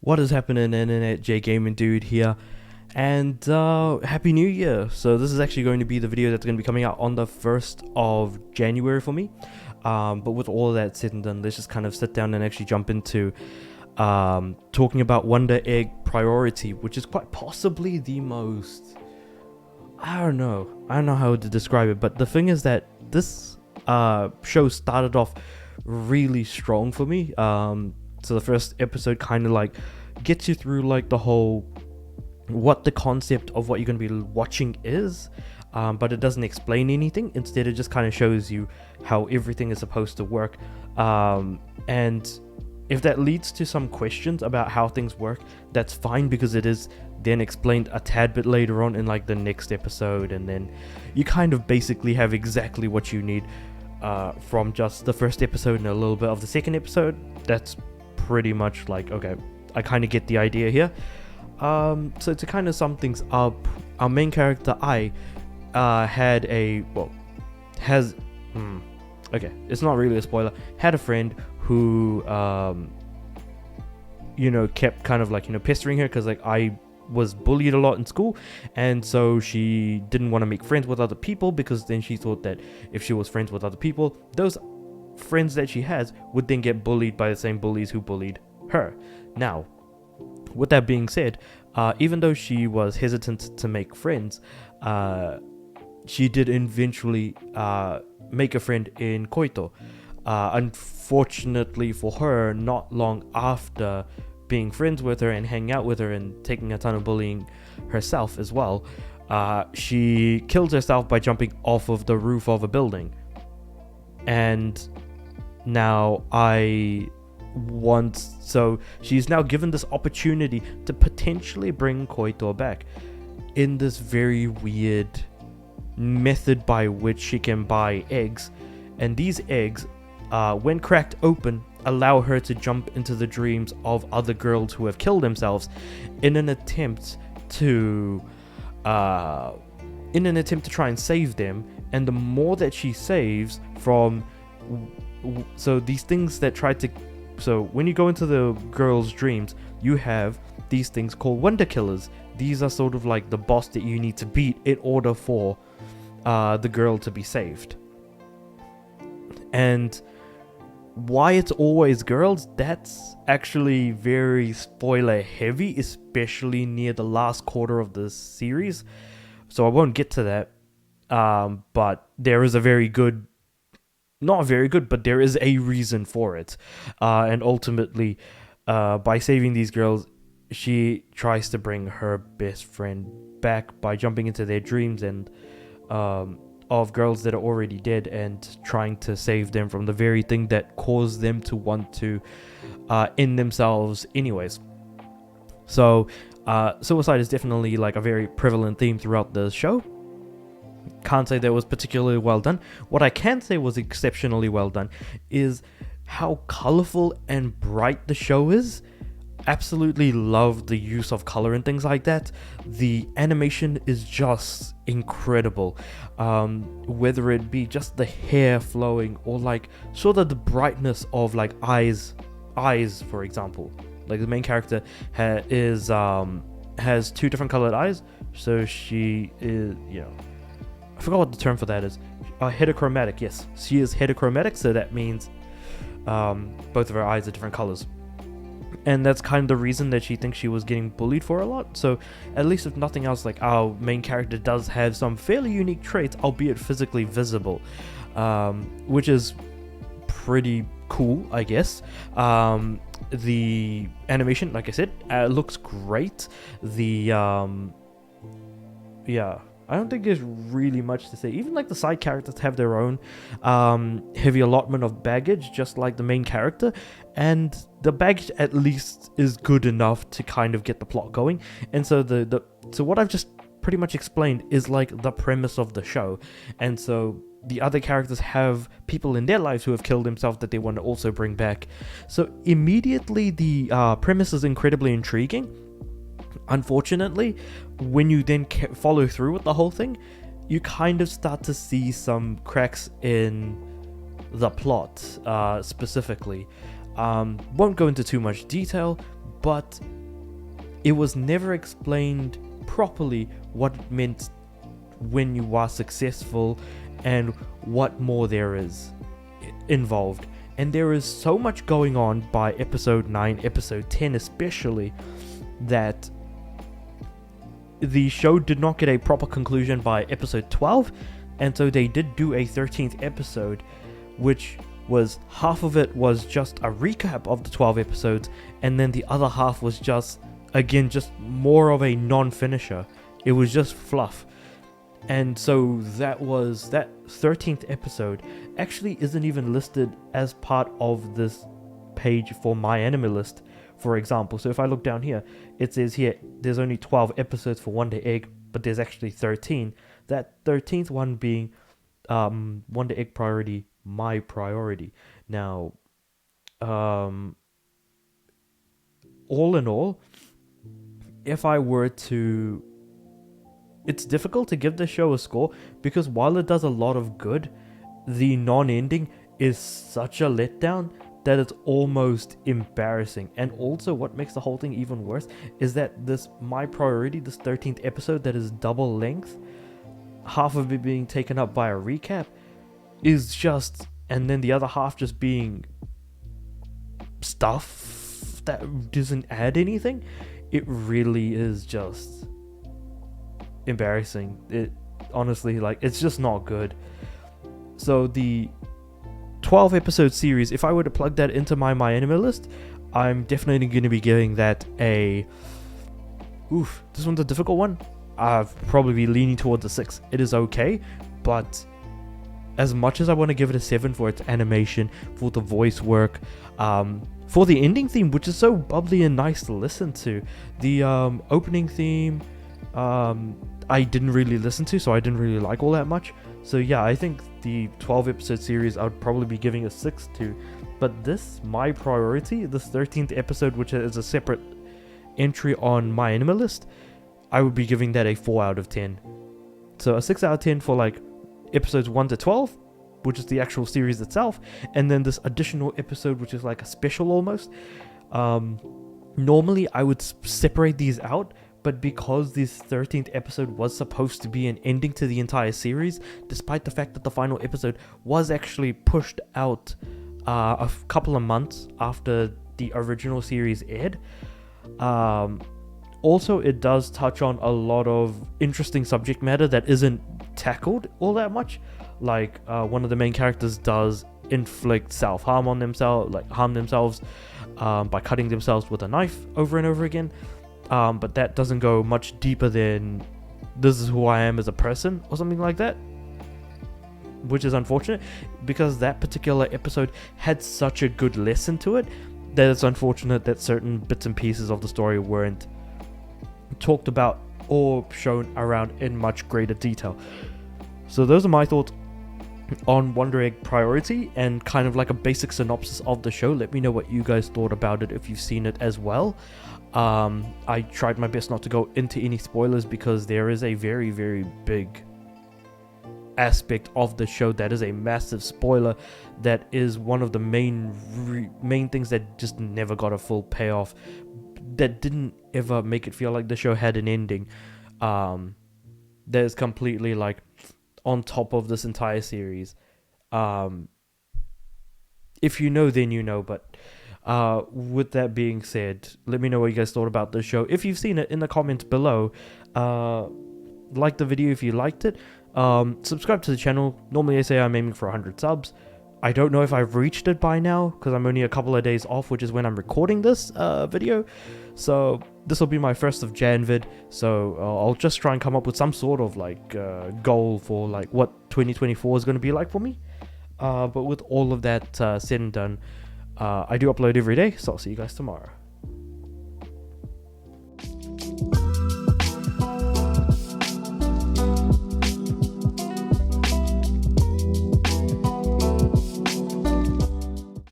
What is happening, internet? J Gaming Dude here, and Happy New Year! So this is actually going to be the video that's going to be coming out on the 1st of January for me. But with all of that said and done, let's just kind of sit down and actually jump into talking about Wonder Egg Priority, which is quite possibly the most... I don't know how to describe it, but the thing is that this show started off really strong for me. So the first episode kind of like gets you through like the whole what the concept of what you're going to be watching is, but it doesn't explain anything. Instead, it just kind of shows you how everything is supposed to work, and if that leads to some questions about how things work, that's fine, because it is then explained a tad bit later on in like the next episode, and then you kind of basically have exactly what you need from just the first episode and a little bit of the second episode. That's pretty much like, okay, I kind of get the idea here. So to kind of sum things up, our main character had a okay, it's not really a spoiler, had a friend who kept kind of like pestering her, because like I was bullied a lot in school, and so she didn't want to make friends with other people, because then she thought that if she was friends with other people, those friends that she has would then get bullied by the same bullies who bullied her. Now, with that being said, even though she was hesitant to make friends, she did eventually make a friend in Koito. Unfortunately for her, not long after being friends with her and hanging out with her and taking a ton of bullying herself as well, she killed herself by jumping off of the roof of a building. And now so she's now given this opportunity to potentially bring Koito back in this very weird method by which she can buy eggs, and these eggs, when cracked open, allow her to jump into the dreams of other girls who have killed themselves in an attempt to try and save them. And the more that she saves from these things that try to... So when you go into the girl's dreams, you have these things called Wonder Killers. These are sort of like the boss that you need to beat in order for the girl to be saved. And why it's always girls, that's actually very spoiler heavy, especially near the last quarter of the series. So I won't get to that. But there is a very good... Not very good, but there is a reason for it. And ultimately, by saving these girls, she tries to bring her best friend back by jumping into their dreams and of girls that are already dead, and trying to save them from the very thing that caused them to want to end themselves anyways. So suicide is definitely like a very prevalent theme throughout the show. Can't say that was particularly well done. What I can say was exceptionally well done is how colorful and bright the show is. Absolutely love the use of color and things like that. The animation is just incredible, whether it be just the hair flowing, or like sort of the brightness of like eyes for example. Like the main character has two different colored eyes, so she is, I forgot what the term for that is. Heterochromatic, yes. She is heterochromatic, so that means both of her eyes are different colors. And that's kind of the reason that she thinks she was getting bullied for a lot. So at least if nothing else, like our main character does have some fairly unique traits, albeit physically visible, which is pretty cool, I guess. The animation, like I said, looks great. I don't think there's really much to say. Even like the side characters have their own heavy allotment of baggage, just like the main character, and the baggage at least is good enough to kind of get the plot going. And so so what I've just pretty much explained is like the premise of the show. And so the other characters have people in their lives who have killed themselves that they want to also bring back. So immediately the premise is incredibly intriguing. Unfortunately, when you then follow through with the whole thing, you kind of start to see some cracks in the plot, specifically. Won't go into too much detail, but it was never explained properly what it meant when you are successful and what more there is involved. And there is so much going on by episode 9, episode 10 especially, that the show did not get a proper conclusion by episode 12, and so they did do a 13th episode, which was half of it was just a recap of the 12 episodes, and then the other half was just more of a non-finisher. It was just fluff. And so that 13th episode actually isn't even listed as part of this page for My Anime List, for example. So if I look down here, it says here there's only 12 episodes for Wonder Egg, but there's actually 13. That 13th one being Wonder Egg Priority, My Priority. Now, all in all, if I were to... It's difficult to give the show a score because while it does a lot of good, the non-ending is such a letdown that it's almost embarrassing. And also what makes the whole thing even worse is that this My Priority, this 13th episode that is double length, half of it being taken up by a recap, is just... And then the other half just being stuff that doesn't add anything. It really is just... embarrassing. It honestly, it's just not good. So the 12 episode series, if I were to plug that into my anime list, I'm definitely going to be giving that a... this one's a difficult one. I've probably be leaning towards a 6. It is okay, but as much as I want to give it a 7 for its animation, for the voice work, for the ending theme, which is so bubbly and nice to listen to, the opening theme, I didn't really listen to, so I didn't really like all that much. So yeah, I think the 12 episode series I would probably be giving a 6 to. But this, My Priority, this 13th episode, which is a separate entry on my anime list, I would be giving that a 4 out of 10. So a 6 out of 10 for episodes 1 to 12, which is the actual series itself, and then this additional episode, which is like a special almost. Normally I would separate these out, but because this 13th episode was supposed to be an ending to the entire series, despite the fact that the final episode was actually pushed out a couple of months after the original series aired. Also, it does touch on a lot of interesting subject matter that isn't tackled all that much. One of the main characters does inflict self-harm on themselves, harm themselves by cutting themselves with a knife over and over again. But that doesn't go much deeper than this is who I am as a person or something like that, which is unfortunate because that particular episode had such a good lesson to it that it's unfortunate that certain bits and pieces of the story weren't talked about or shown around in much greater detail. So those are my thoughts on Wonder Egg Priority and kind of like a basic synopsis of the show. Let me know what you guys thought about it if you've seen it as well. I tried my best not to go into any spoilers because there is a very, very big aspect of the show that is a massive spoiler that is one of the main things that just never got a full payoff, that didn't ever make it feel like the show had an ending, that is completely on top of this entire series. If you know, then you know, but with that being said, let me know what you guys thought about the show. If you've seen it, in the comments below, like the video if you liked it, subscribe to the channel. Normally I say I'm aiming for 100 subs. I don't know if I've reached it by now because I'm only a couple of days off, which is when I'm recording this video. So this will be my first of Jan vid, so I'll just try and come up with some sort of goal for what 2024 is going to be like for me. But with all of that said and done, I do upload every day, so I'll see you guys tomorrow.